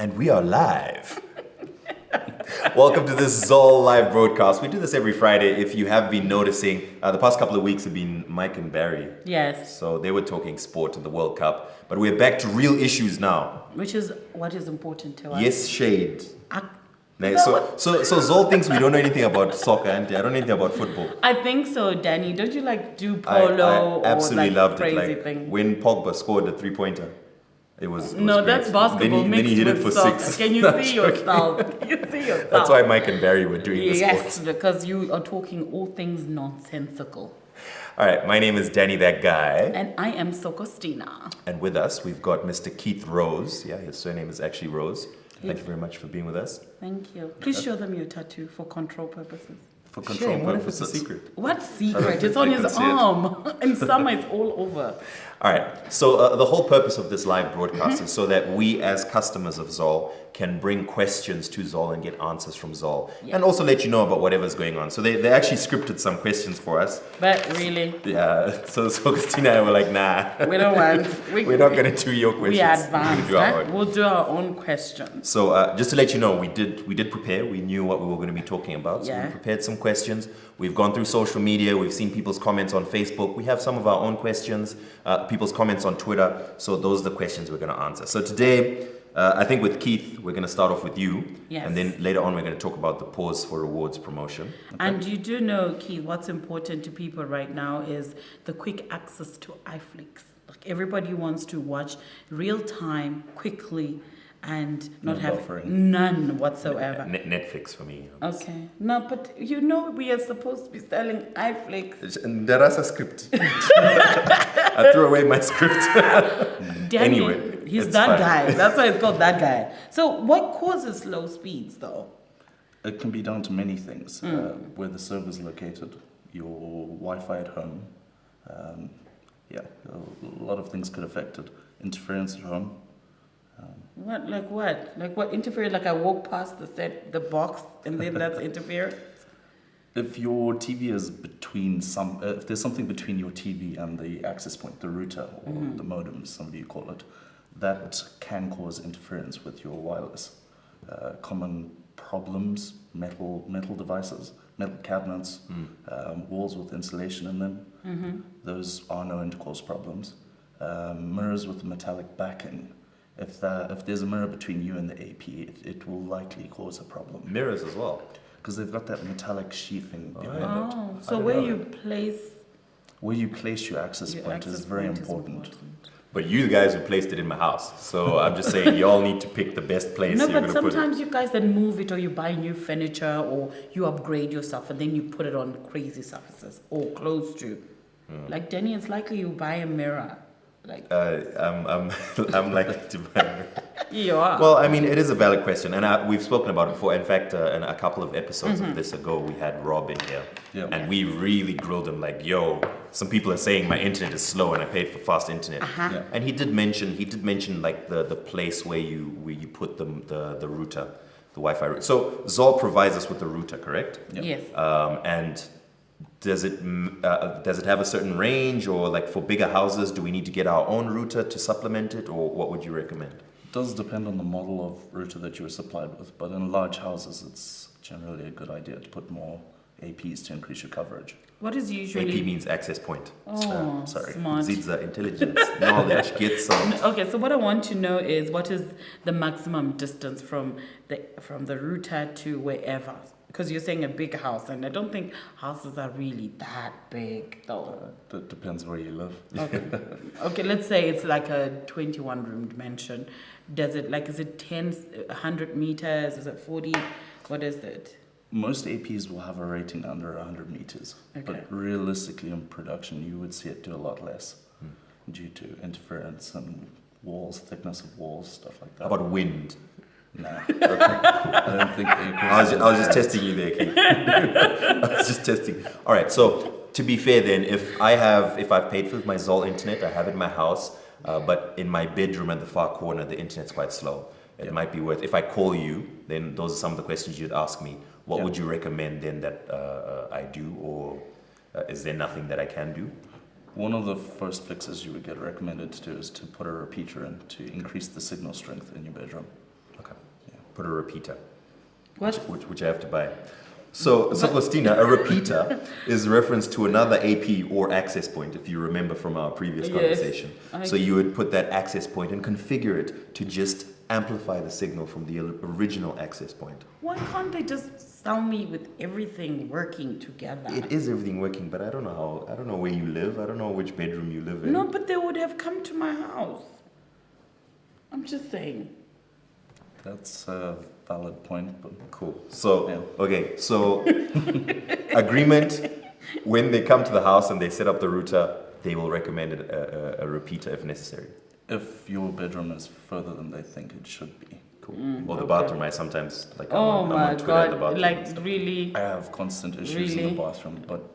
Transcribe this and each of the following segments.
And we are live. Welcome to this Zol live broadcast. We do this every Friday. If you have been noticing, the past couple of weeks have been Mike and Barry. Yes. So they were talking sport and the World Cup. But we're back to real issues now. Which is what is important to us. Yes, shade. No, So Zol thinks we don't know anything about soccer, and I don't know anything about football. I think so, Danny. Don't you do polo I absolutely or loved crazy it. thing? When Pogba scored a 3-pointer. It was no, great. that's basketball then mixed he hit with it for soccer. 6. Can you see yourself? Can you see yourself? That's why Mike and Barry were doing this. Yes, because you are talking all things nonsensical. All right, my name is Danny, that guy. And I am Soko. And with us, we've got Mr. Keith Rose. Yeah, his surname is actually Rose. Thank you very much for being with us. Thank you. Please show them your tattoo for control purposes. For control purposes. What if it's a secret? What secret? It's on his arm. In summer, it's all over. All right. So the whole purpose of this live broadcast is so that we, as customers of Zol, can bring questions to Zol and get answers from Zol, and also let you know about whatever's going on. So they actually scripted some questions for us. But really? Yeah. So Christina and I were like, nah. We don't want. We're not going to do your questions. We advanced. We'll We'll do our own questions. So just to let you know, we did prepare. We knew what we were going to be talking about. So we prepared some questions. We've gone through social media. We've seen people's comments on Facebook. We have some of our own questions, people's comments on Twitter. So those are the questions we're going to answer. So today, I think with Keith, we're going to start off with you. Yes. And then later on, we're going to talk about the Pause for Rewards promotion. Okay? And you do know, Keith, what's important to people right now is the quick access to iFlix. Like everybody wants to watch real time, quickly, and not have none whatsoever. Netflix for me. Okay. No, but we are supposed to be selling iFlix. And there is a script. I threw away my script. Anyway, he's that guy. That's why it's called that guy. So what causes slow speeds, though? It can be down to many things. Where the server is located, your Wi-Fi at home. A lot of things could affect it. Interference at home. What? Like what? Like what interference? Like I walk past the box and then that's interference? If your TV is if there's something between your TV and the access point, the router or the modem, as some of you call it, that can cause interference with your wireless. Common problems, metal devices, metal cabinets, walls with insulation in them. Those are known to cause problems. Mirrors with metallic backing. If there's a mirror between you and the AP, it will likely cause a problem. Mirrors as well? Because they've got that metallic sheathing behind it. Oh, so where you place your access point is very important. But you guys who placed it in my house. So I'm just saying, you all need to pick the best place No, you're but going to put it. sometimes you guys then move it or you buy new furniture or you upgrade yourself and then you put it on crazy surfaces or close to. Like Denny, it's likely you buy a mirror. I'm likely to buy. You are. Well, I mean, it is a valid question, and we've spoken about it before. In fact, in a couple of episodes of this ago, we had Rob in here, and we really grilled him. Like, yo, some people are saying my internet is slow, and I paid for fast internet. And he did mention like the place where you put the router, the Wi-Fi router. So Zol provides us with the router, correct? Yes. And does it have a certain range, or like for bigger houses, do we need to get our own router to supplement it, or what would you recommend? It does depend on the model of router that you were supplied with, but in large houses, it's generally a good idea to put more APs to increase your coverage. What is usually... AP means access point. Oh, sorry. smart. Zidza, intelligence, knowledge, get some. Okay, so what I want to know is what is the maximum distance from the router to wherever? Because you're saying a big house, and I don't think houses are really that big, though. It depends where you live. Okay, let's say it's like a 21-room mansion. Is it 10, 100 meters? Is it 40? What is it? Most APs will have a rating under 100 meters. Okay. But realistically, in production, you would see it do a lot less due to interference and walls, thickness of walls, stuff like that. How about wind? Nah. I don't think I was just testing you there, Keith. I was just testing. All right, so to be fair then, if I've paid for my Zol internet, I have it in my house, but in my bedroom at the far corner, the internet's quite slow. It might be worth, if I call you, then those are some of the questions you'd ask me. What would you recommend then that I do, or is there nothing that I can do? One of the first fixes you would get recommended to do is to put a repeater in to increase the signal strength in your bedroom. Okay. put a repeater, What? which I have to buy. So Christina, a repeater is reference to another AP or access point, if you remember from our previous conversation. So you would put that access point and configure it to just amplify the signal from the original access point. Why can't they just sell me with everything working together? It is everything working, but I don't know where you live. I don't know which bedroom you live in. No, but they would have come to my house. I'm just saying. That's a valid point, but Cool. So, Yeah. okay, so agreement, when they come to the house and they set up the router, they will recommend a repeater if necessary. if your bedroom is further than they think it should be. Cool. Or the okay. bathroom, I sometimes, like, I'm Oh on my Twitter at the God! bathroom Like and stuff. really? I have constant issues in Really? the bathroom, but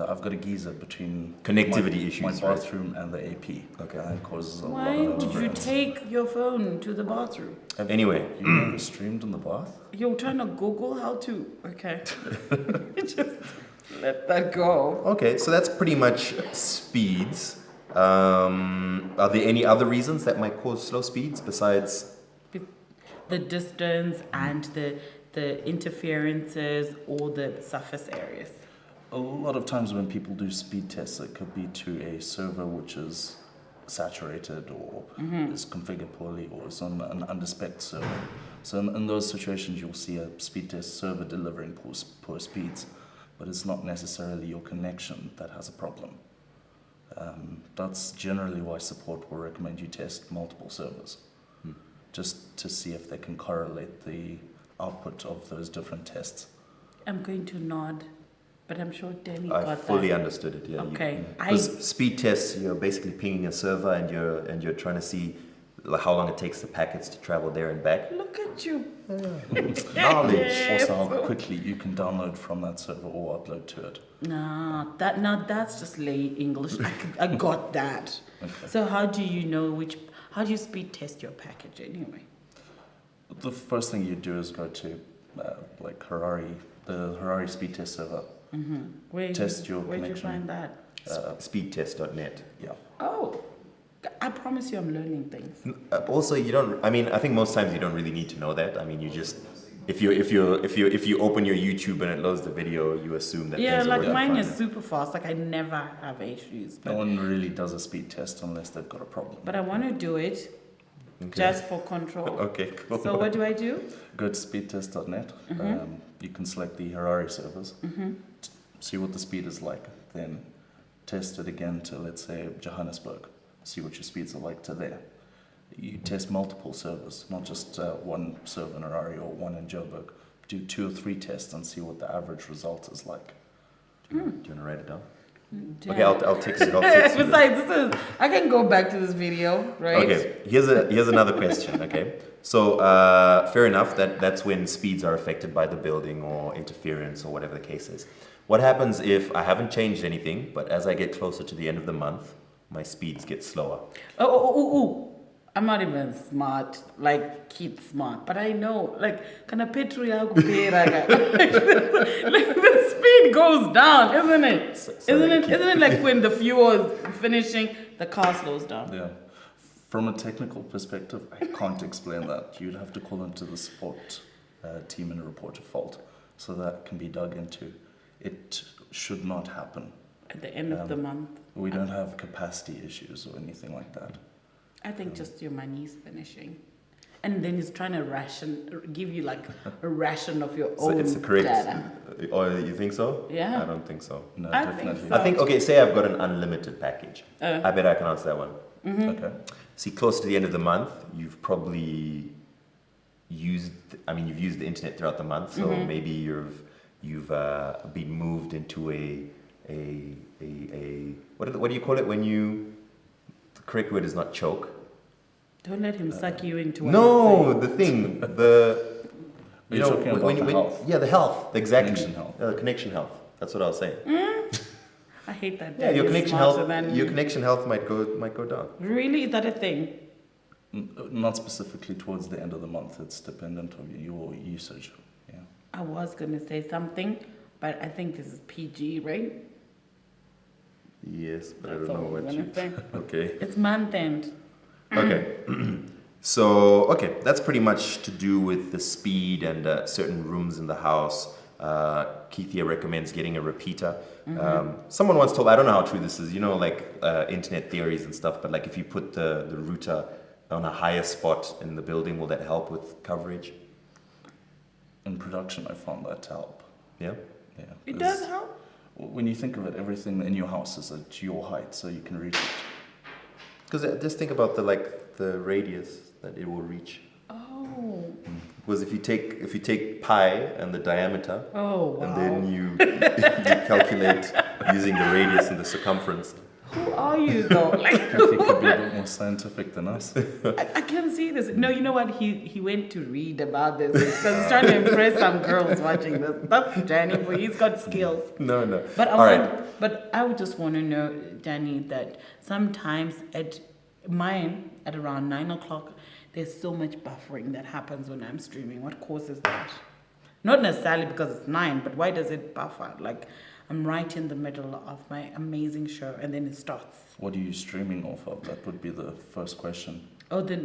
I've got a geyser between Connectivity my issues, my right? bathroom and the AP. Okay. And it causes a Why lot of would you interference. take your phone to the bathroom? Anyway, You never streamed in the bath? You're trying to Google how to. Okay. Just let that go. okay, so that's pretty much speeds. Are there any other reasons that might cause slow speeds besides? The distance and the interferences or the surface areas. A lot of times when people do speed tests, it could be to a server which is saturated or is configured poorly or is on an underspec server. So in those situations, you'll see a speed test server delivering poor speeds, but it's not necessarily your connection that has a problem. That's generally why support will recommend you test multiple servers, just to see if they can correlate the output of those different tests. I'm going to nod, but I'm sure Danny I got fully that. understood it. Yeah. Okay. Because speed tests, you're basically pinging a server and you're trying to see how long it takes the packets to travel there and back. Look at you. Knowledge. Also, how quickly you can download from that server or upload to it. That's just lay English. I got that. Okay. So how do you know how do you speed test your package anyway? The first thing you do is go to like Harari, the Harari speed test server. Where'd you connection. find that? Speedtest.net. Yeah. Oh, I promise you I'm learning things. Also, I think most times you don't really need to know that. I mean, you just, if you open your YouTube and it loads the video, you assume that Yeah, things are like working mine fine. is super fast. Like I never have issues. No But, one really does a speed test unless they've got a problem. but I want to do it Okay. just for control. Okay, cool. So what do I do? Go to speedtest.net. You can select the Harari servers, see what the speed is like, then test it again to, let's say, Johannesburg. See what your speeds are like to there. You test multiple servers, not just one server in Harari or one in Joburg. Do 2 or 3 tests and see what the average result is like. Do you want to write it down? Damn. Okay, I'll text it. I'll text you. Besides, I can go back to this video, right? Okay, here's another question. Okay, so fair enough. That's when speeds are affected by the building or interference or whatever the case is. What happens if I haven't changed anything, but as I get closer to the end of the month, my speeds get slower? Oh. I'm not even smart, like kid smart, but I know, like, kind of petrol like the speed goes down, isn't it? Isn't it like when the fuel is finishing, the car slows down? Yeah. From a technical perspective, I can't explain that. You'd have to call into the support team and report a fault, so that can be dug into. It should not happen. At the end of the month, We don't have capacity issues or anything like that. I think just your money is finishing. And then he's trying to give you like a ration of your So own it's the correct. data. Or you think so? Yeah. I don't think so. No, I think definitely. so. I think, okay, say I've got an unlimited package. I bet I can answer that one. Okay. See, close to the end of the month, you've probably used the internet throughout the month, so maybe you've been moved into a what do you call it when you, the correct word is not choke. Don't let him suck you into what No, he's the thing, the Are you talking about the health? Yeah, the health, exactly. Connection health. Connection health. That's what I was saying. I hate that. Yeah, your Dad is connection smarter health. than Your me. connection health might go down. Really? Is that a thing? Not specifically towards the end of the month. It's dependent on your usage. Yeah. I was going to say something, but I think this is PG, right? Yes, but I That's don't know all I'm what gonna you. say. Okay. It's month end. Okay. So, okay, that's pretty much to do with the speed and certain rooms in the house. Keith here recommends getting a repeater. Someone once told, I don't know how true this is, you know, like internet theories and stuff, but like if you put the router on a higher spot in the building, will that help with coverage? In production, I found that to help. Yeah? Yeah. It does help. When you think of it, everything in your house is at your height, so you can reach it. Because just think about the radius that it will reach. Oh. Because if you take pi and the diameter, Oh, wow. and then you calculate using the radius and the circumference. Who are you though? Like, I think he could be a bit more scientific than us. I can see this. No, you know what? He went to read about this because he's trying to impress some girls watching this. That's Danny, but he's got skills. No. But All I would just want to know, Danny, that sometimes at around 9 o'clock, there's so much buffering that happens when I'm streaming. What causes that? Not necessarily because it's 9, but why does it buffer? Like, I'm right in the middle of my amazing show and then it starts. What are you streaming off of? That would be the first question. Oh, the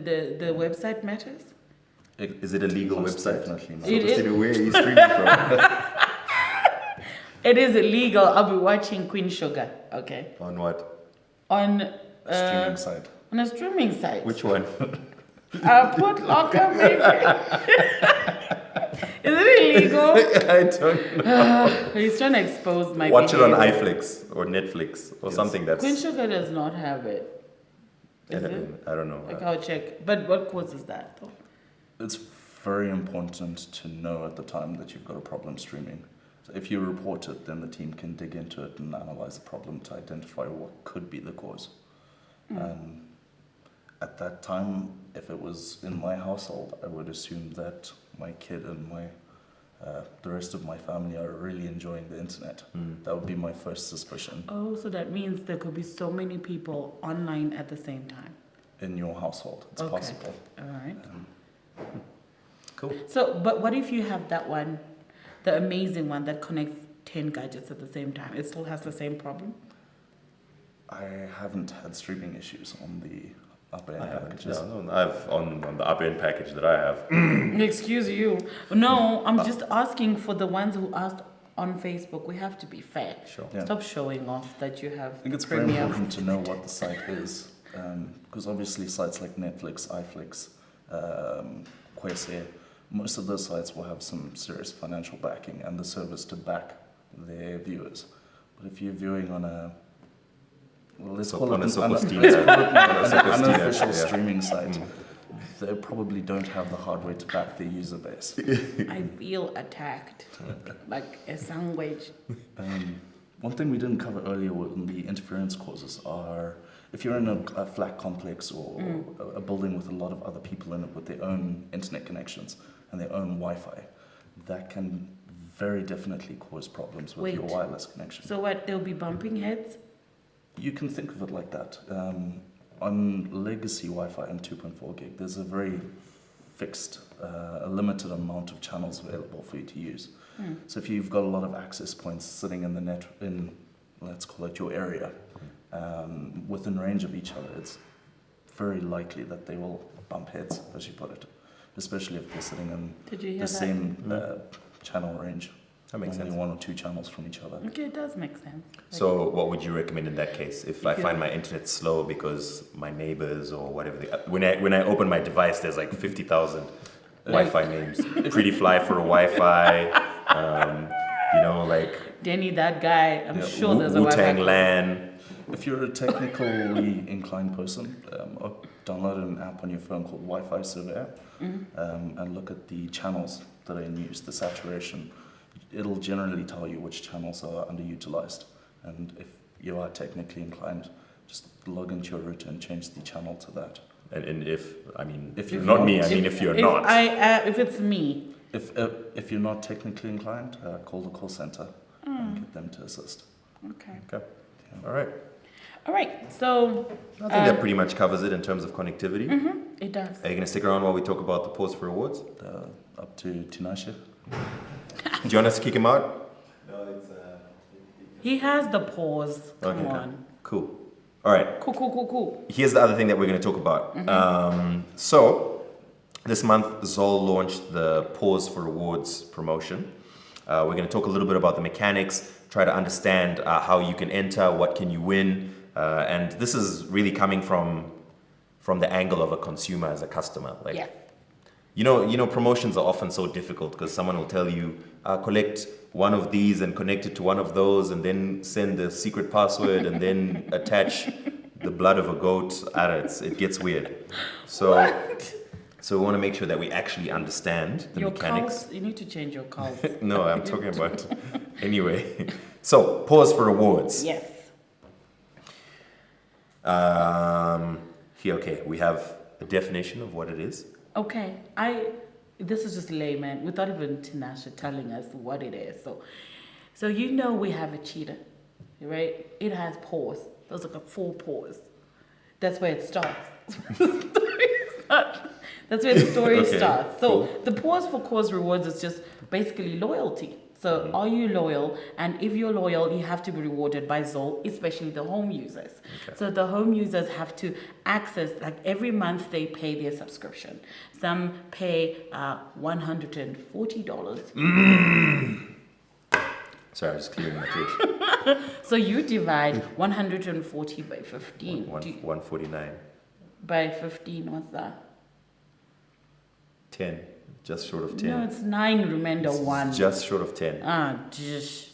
website matters? Is it a legal Most website? definitely not. It is. Where are you streaming from? It is illegal. I'll be watching Queen Sugar, okay? On what? On Streaming site. on a streaming site. Which one? Put Locker, maybe. Is it illegal? I don't know. He's trying to expose my Watch it on behavior. iFlix or Netflix or Yes. something that's... Queen Sugar does not have it. I Is it? don't know. Like, I'll check. But what causes that, though? It's very important to know at the time that you've got a problem streaming. So if you report it, then the team can dig into it and analyze the problem to identify what could be the cause. At that time, if it was in my household, I would assume that my kid and the rest of my family are really enjoying the internet. That would be my first suspicion. Oh, so that means there could be so many people online at the same time. In your household, it's Okay. possible. All right. Cool. So, but what if you have that one, the amazing one that connects 10 gadgets at the same time? It still has the same problem? I haven't had streaming issues on the upper end packages. No, I've on the upper end package that I have. Excuse you. No, I'm just asking for the ones who asked on Facebook. We have to be fair. Sure. Yeah. Stop showing off that you have I think it's very Premiere. important to know what the site is, because obviously sites like Netflix, iFlix, Quaysare, most of those sites will have some serious financial backing and the service to back their viewers. But if you're viewing on a, well, let's call it an Soko unofficial yeah. streaming site, they probably don't have the hardware to back their user base. I feel attacked, like a sandwich. One thing we didn't cover earlier in the interference causes are if you're in a flat complex or a building with a lot of other people in it with their own internet connections and their own Wi-Fi, that can very definitely cause problems with your Wait. wireless connection. So what? They'll be bumping heads. You can think of it like that. On legacy Wi-Fi and 2.4 gig, there's a very fixed, a limited amount of channels available for you to use. So if you've got a lot of access points sitting in the net, in let's call it your area, within range of each other, it's very likely that they will bump heads, as you put it, especially if they're sitting in Did you hear the that? same channel range. That makes only sense. one or two channels from each other. Okay, it does make sense. So, what would you recommend in that case? If I If you- find my internet slow because my neighbors or whatever, when I open my device, there's like 50,000 Wi-Fi names. Pretty fly for a Wi-Fi. Like Danny, that guy, I'm sure there's a Wu-Tang Wi-Fi. LAN. If you're a technically inclined person, download an app on your phone called Wi-Fi Surveyor and look at the channels that are in use, the saturation. It'll generally tell you which channels are underutilized. And if you are technically inclined, just log into your router and change the channel to that. And if If you're you're not not- me, if you're not. If it's me, If you're not technically inclined, call the call center and get them to assist. okay. Okay. All right. All right, so I think that pretty much covers it in terms of connectivity. it does. Are you going to stick around while we talk about the pause for awards? Up to Tinashe. Do you want us to kick him out? He has the pause. Come Okay. on. Cool. All right. Cool. Here's the other thing that we're going to talk about. So this month, Zol launched the Pause for Rewards promotion. We're going to talk a little bit about the mechanics, try to understand how you can enter, what can you win, and this is really coming from the angle of a consumer as a customer. Like, Yeah. you know, promotions are often so difficult because someone will tell you, collect one of these and connect it to one of those, and then send the secret password, and then attach the blood of a goat. I don't know, it gets weird. So. What? So we want to make sure that we actually understand the Your mechanics. calls, you need to change your calls. No, I'm talking about anyway. So pause for rewards. Yes. Here, okay, we have a definition of what it is. Okay, this is just layman without even Tinasha telling us what it is. So you know we have a cheetah, right? It has paws. Those are like 4 paws. That's where it starts. That's where the story Okay, starts. So cool. the pause for cause rewards is just basically loyalty. So are you loyal? And if you're loyal, you have to be rewarded by Zol, especially the home users. Okay. So the home users have to access, like every month they pay their subscription. Some pay $140. Sorry, I was just clearing my throat. So you divide 140 by 15. 149. By 15, what's that? 10. Just short of 10. No, it's 9 remainder 1. Just short of 10.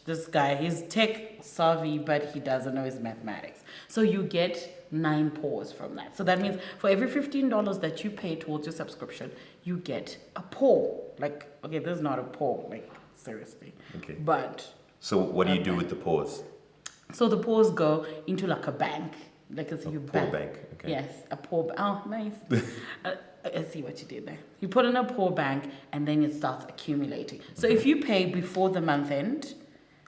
This guy, he's tech savvy, but he doesn't know his mathematics. So you get 9 paws from that. So that means for every $15 that you pay towards your subscription, you get a paw. Like, okay, this is not a paw, like, seriously. Okay. But, So what do you do with the pause? so the paws go into like a bank. Like, it's you Poor bank. Okay. Yes, a paw. Oh, nice. I see what you did there. You put in a paw bank, and then it starts accumulating. So if you pay before the month end,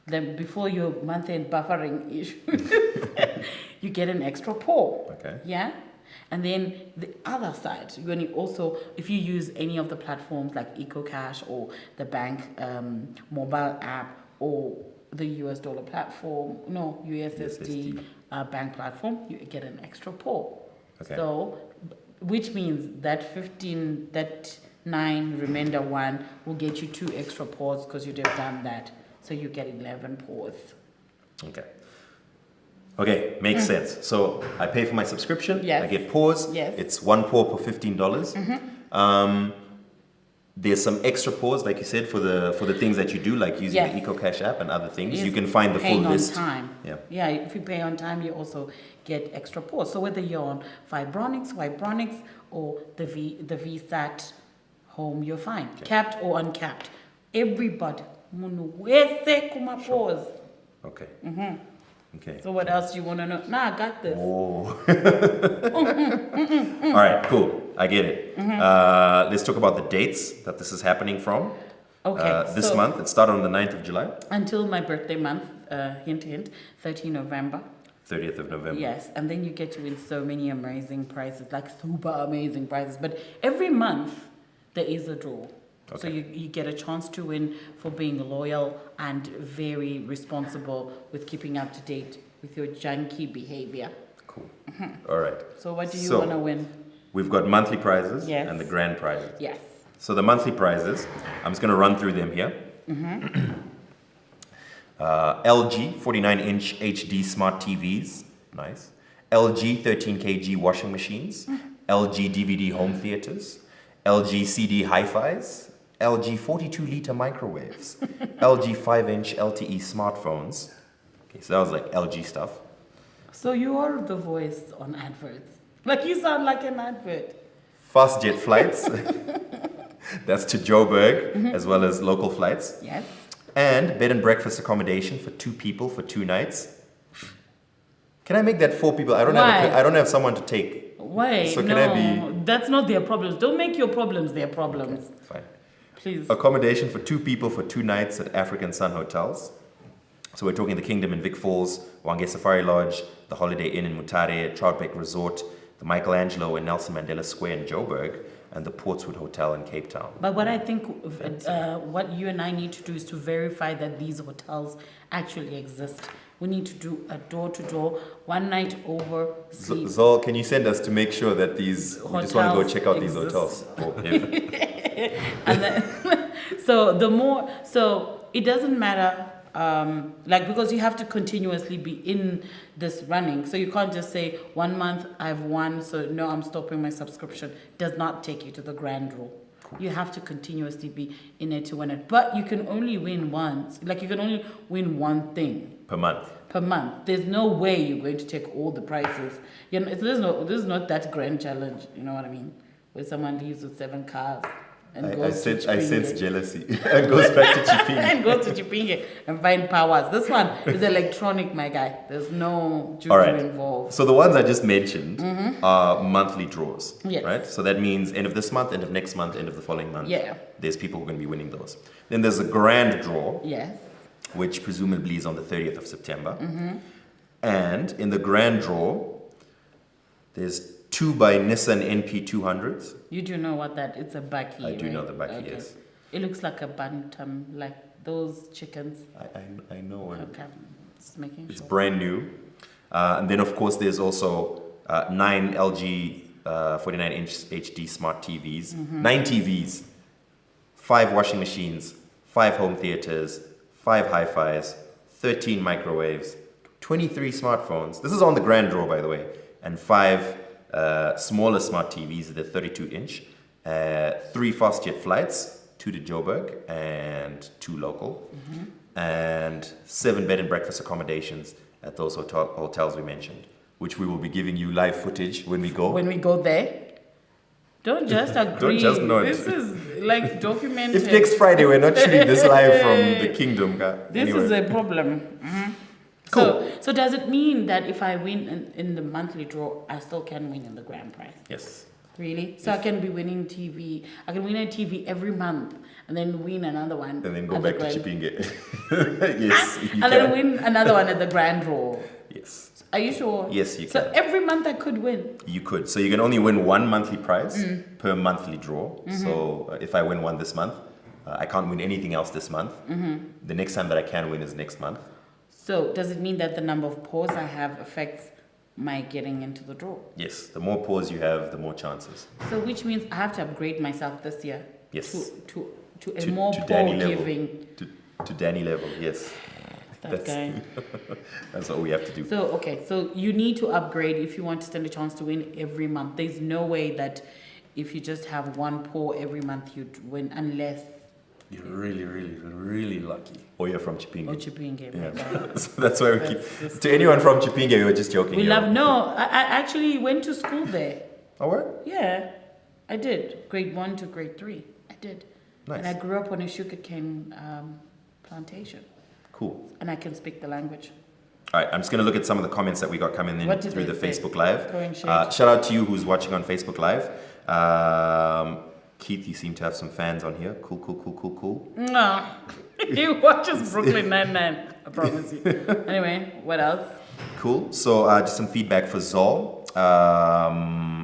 then before your month end buffering issue, you get an extra paw. Okay. Yeah. And then the other side, when you also, if you use any of the platforms like EcoCash or the bank mobile app or the US dollar platform, no, USSD bank platform, you get an extra paw. Okay. So, which means that 15, that 9 remainder 1 will get you 2 extra paws because you'd have done that. So you get 11 paws. Okay. Okay, makes sense. So I pay for my subscription. Yes. I get paws. Yes. It's 1 paw per $15. There's some extra paws, like you said, for the things that you do, like using Yes. the EcoCash app and other things. Yes, You can find the full paying list. on time. Yeah. Yeah, if you pay on time, you also get extra paws. So whether you're on Vibronics, or the VSAT home, you're fine. Capped or uncapped. Everybody. Munu wese kuma paws. Okay. Okay. So what else do you want to know? Nah, I got this. Oh. All right, cool. I get it. Let's talk about the dates that this is happening from. Okay. This so month, it started on the 9th of July. until my birthday month, hint, 13 November. 30th of November. Yes, and then you get to win so many amazing prizes, like super amazing prizes. But every month there is a draw. So Okay. you get a chance to win for being loyal and very responsible with keeping up to date with your junkie behavior. Cool. All right. So what do you So- want to win? We've got monthly prizes Yes. and the grand prizes. Yes. So the monthly prizes, I'm just going to run through them here. LG 49-inch HD smart TVs, nice. LG 13 kg washing machines, LG DVD home theaters, LG CD hi-fis, LG 42-liter microwaves, LG 5-inch LTE smartphones. Okay, so that was like LG stuff. So you are the voice on adverts. Like you sound like an advert. Fast jet flights, that's to Joburg, as well as local flights. Yes. And bed and breakfast accommodation for 2 people for 2 nights. Can I make that 4 people? I don't have someone to take. Wait, So can no, I be- that's not their problems. Don't make your problems their problems. Fine. Please. Accommodation for 2 people for 2 nights at African Sun Hotels. So we're talking the Kingdom in Vic Falls, Wange Safari Lodge, the Holiday Inn in Mutare, Troutbeck Resort, the Michelangelo in Nelson Mandela Square in Joburg, and the Portswood Hotel in Cape Town. But what I think, what you and I need to do is to verify that these hotels actually exist. We need to do a door-to-door, one night over. Zol, can you send us to make sure that we just want to go check out these hotels? Oh, yeah. And then, so it doesn't matter, because you have to continuously be in this running. So you can't just say 1 month I've won, so no, I'm stopping my subscription. Does not take you to the grand rule. You have to continuously be in it to win it. But you can only win once. Like, you can only win one thing. Per month. There's no way you're going to take all the prizes. This is not that grand challenge, you know what I mean? Where someone leaves with 7 cars and I goes to Chipinge. sense jealousy. And goes back to Chipinge. And goes to Chipinge and find powers. This one is electronic, my guy. There's no juju involved. So the ones I just mentioned are monthly draws, yes. right? So that means end of this month, end of next month, end of the following month. Yeah. There's people who are going to be winning those. Then there's a grand draw, Yes. which presumably is on the 30th of September. And in the grand draw, there's 2 by Nissan NP200s. You do know what that? It's a bakkie. I do right? know the bakkie, yes. It looks like a bantam, like those chickens. I know. Okay, just making It's sure. brand new. And then, of course, there's also 9 LG 49-inch HD smart TVs, 9 TVs, 5 washing machines, 5 home theaters, 5 hi-fis, 13 microwaves, 23 smartphones. This is on the grand draw, by the way, and 5 smaller smart TVs, the 32-inch, 3 fast-jet flights, 2 to Joburg and 2 local, and 7 bed and breakfast accommodations at those hotels we mentioned, which we will be giving you live footage when we go. When we go there. Don't just agree. Don't just nod. This is like documented. If next Friday we're not shooting this live from the kingdom, this anyway. is a problem. Cool. So does it mean that if I win in the monthly draw, I still can win in the grand prize? Yes. Really? So I can be winning TV. I can win a TV every month and then win another one. And then go at back the to grand- Chipinge. Yes, you and can. then win another one at the grand draw. Yes. Are you sure? Yes, you So can. every month I could win. You could. So you can only win 1 monthly prize per monthly draw. So if I win one this month, I can't win anything else this month. The next time that I can win is next month. So does it mean that the number of pours I have affects my getting into the draw? Yes. The more pours you have, the more chances. So which means I have to upgrade myself this year. Yes. To a more Danny pour level. giving. To Danny level, yes. That guy. That's what we have to do. So okay, so you need to upgrade if you want to stand a chance to win every month. There's no way that if you just have 1 pour every month you'd win unless You're really, really, really lucky. Or you're from Chipinge. Chipinge. Yeah. So that's why we keep. To anyone from Chipinge, we were just joking. We love. No, I actually went to school there. Oh, what? Yeah, I did. Grade 1 to grade 3. I did. Nice. And I grew up on a sugarcane plantation. Cool. And I can speak the language. All right, I'm just going to look at some of the comments that we got coming in What did through they the say? Facebook Live. Go and share. Shout out to you who's watching on Facebook Live. Keith, you seem to have some fans on here. Cool. No, he watches Brooklyn Nine-Nine, I promise you. Anyway, what else? Cool. So just some feedback for Zol.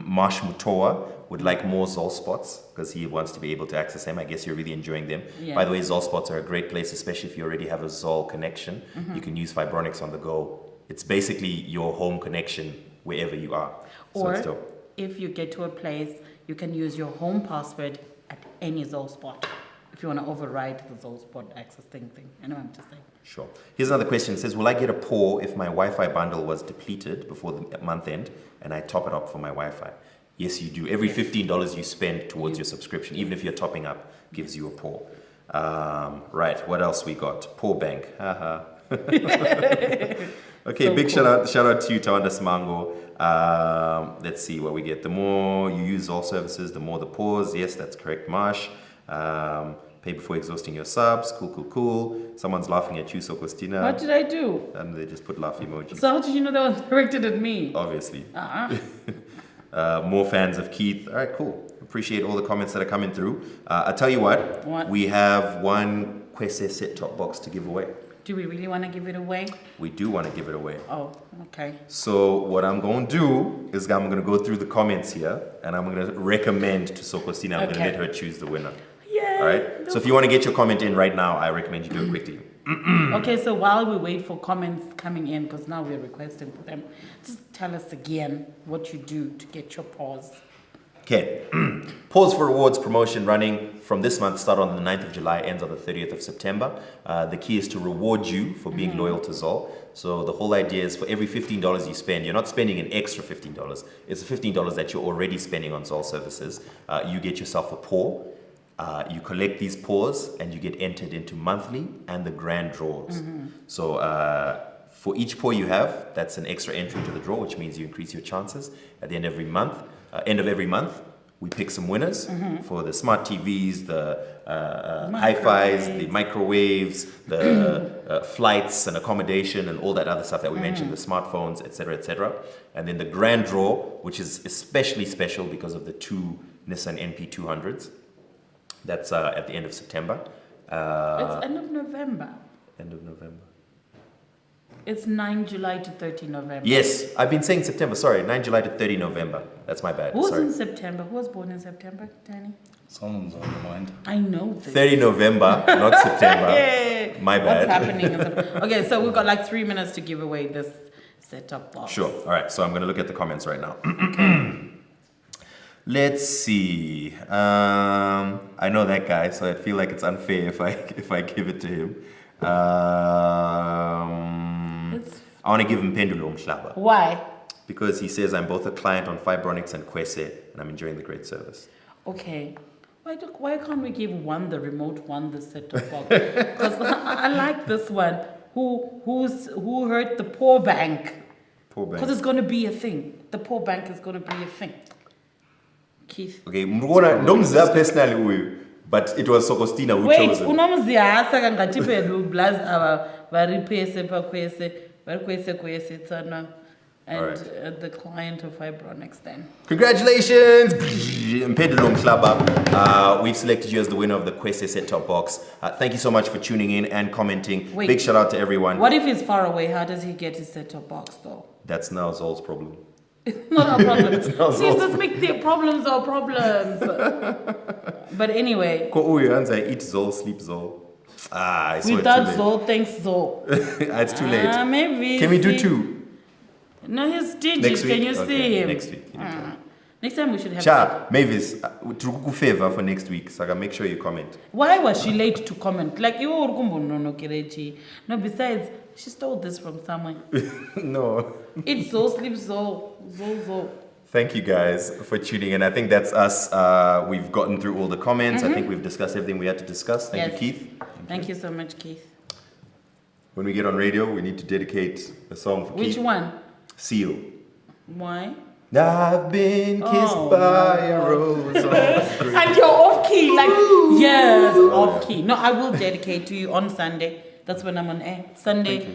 Marsh Mutoa would like more Zol spots because he wants to be able to access them. I guess you're really enjoying them. Yeah. By the way, Zol spots are a great place, especially if you already have a Zol connection. You can use Vibronics on the go. It's basically your home connection wherever you are. So it's Or dope. if you get to a place, you can use your home password at any Zol spot if you want to override the Zol spot access thing. I know, I'm just saying. Sure. Here's another question. It says, will I get a pour if my Wi-Fi bundle was depleted before the month end and I top it up for my Wi-Fi? Yes, you do. Every $15 you spend towards your subscription, even if you're topping up, gives you a pour. Right. What else we got? Pour bank. Haha. Okay, So big cool. shout out to you, Tawanda Simango. Let's see what we get. The more you use all services, the more the pause. Yes, that's correct, Marsh. Pay before exhausting your subs. Cool. Someone's laughing at you, Soko Stina. What did I do? And they just put laugh emojis. So how did you know that was directed at me? Obviously. Uh-uh. More fans of Keith. All right, cool. Appreciate all the comments that are coming through. I'll tell you what. What? We have one Kwese set-top box to give away. Do we really want to give it away? We do want to give it away. Oh, okay. So what I'm going to do is I'm going to go through the comments here, and I'm going to recommend to Soko Stina. I'm going to let her choose the winner. Yay! All right? So if you want to get your comment in right now, I recommend you do it quickly. Okay, so while we wait for comments coming in, because now we're requesting for them, just tell us again what you do to get your pause. Okay. Pause for Rewards promotion running from this month, start on the 9th of July, ends on the 30th of September. The key is to reward you for being loyal to Zol. So the whole idea is for every $15 you spend, you're not spending an extra $15. It's the $15 that you're already spending on Zol services. You get yourself a paw. You collect these paws and you get entered into monthly and the grand draws. So for each paw you have, that's an extra entry to the draw, which means you increase your chances. At the end of every month, we pick some winners for the smart TVs, the hi-fis, the microwaves, the flights and accommodation and all that other stuff that we mentioned, the smartphones, etc. And then the grand draw, which is especially special because of the two Nissan NP200s. That's at the end of September. It's end of November. End of November. It's 9 July to 30 November. Yes, I've been saying September. Sorry, 9 July to 30 November. That's my bad. Who's Sorry. in September? Who was born in September, Danny? Someone's on your mind. I know this. 30 November, not September. Hey, My bad. What's happening? In September? Okay, so we've got like 3 minutes to give away this set-top box. Sure. All right. So I'm going to look at the comments right now. Let's see. I know that guy, so I feel like it's unfair if I give it to him. I want to give him Pendulo Mhlaba. Why? Because he says I'm both a client on Fibronics and Kwese, and I'm enjoying the great service. Okay. Why can't we give one the remote, one the set-top box? Because I like this one. Who hurt the poor bank? Poor bank. Because it's going to be a thing. The poor bank is going to be a thing. Keith. Okay, Mrugona, nomza personally uyu, but it was Soko Stina who chose him. Unomziyasa kangathi phela blaze aba variphese kwese tsana and the client of Fibronics then. Congratulations! Mpendulum Mhlaba. We've selected you as the winner of the Kwese set-top box. Thank you so much for tuning in and commenting. Wait. Big shout out to everyone. What if he's far away? How does he get his set-top box though? That's now Zol's problem. Not our problem. It's not Please, Zol's let's make their problems our problems. But anyway. Ko uyu anza eat Zol, sleep Zol. I swear Without too late. Zol, thanks Zol. It's too late. Maybe. Can we do two? No, he's stingy. Next week? Can you see him? Next week. Next time we should have. Cha, Mavis, turuku favor for next week. So make sure you comment. Why was she late to comment? Like you were no Kirechi. No, besides, she stole this from somewhere. No. It's so sleep so. Thank you guys for tuning in. I think that's us. We've gotten through all the comments. I think we've discussed everything we had to discuss. Thank you, Keith. Thank you so much, Keith. When we get on radio, we need to dedicate a song for Keith. Which one? Seal. Why? I've been kissed by a rose. And you're off key, like yes, off key. No, I will dedicate to you on Sunday. That's when I'm on air. Sunday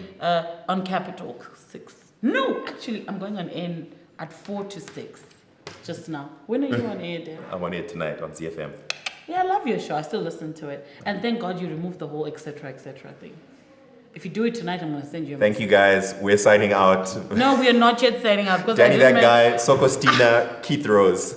on Capital 6. No, actually, I'm going on air at 4 to 6. Just now. When are you on air, Dan? I'm on air tonight on ZFM. Yeah, I love your show. I still listen to it. And thank God you removed the whole etc. thing. If you do it tonight, I'm going to send you a Thank you guys. We're signing out. No, we are not yet signing out. Danny, that guy, Soko Stina, Keith Rose.